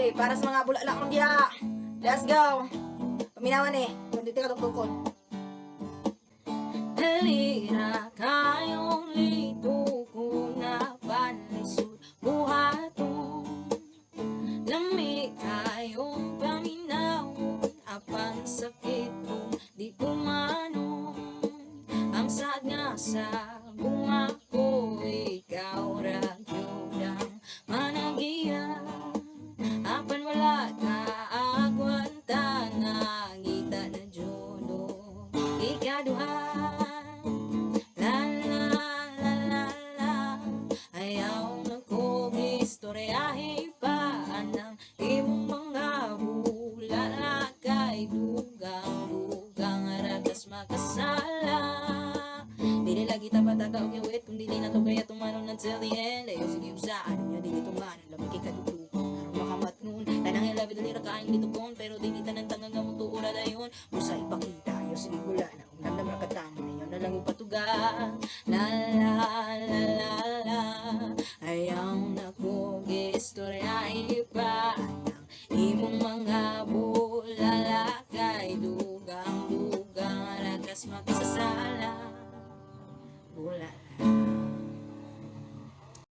Okay, para sa mga bulak mong diha. Let's go. Paminawan eh. Kundi ka tuktukon. Halira kayong lito ko na panlisod buhaton. Lami kayong paminawon, apan sakit kong di pumanon. Ang sad nga sa bunga ko, ikaw ragyodang managiya. Apan wala ka agwanta nga ngita na jodo ikaduhan. La la la la la, ayaw na ko istoryahe pa ang imong mga bulala kay dugang-dugang ragas makasala. Dili lagi tapataka og iwit kung dili na to kaya tumanon until the end. Ayaw sige usaan niya dili tumanon lamig kay kadudugan makamat nun tanang ilabi dali ra kaayong litukon pero dili tanan tangang gamot tuura dayon musa ipakita ayaw sige wala na kung namdam ra katamo na yun na lang upatuga. La la la la la, ayaw na ko istoryahe pa ang imong mga bulala kay dugang-dugang ragas makasasala. Wala.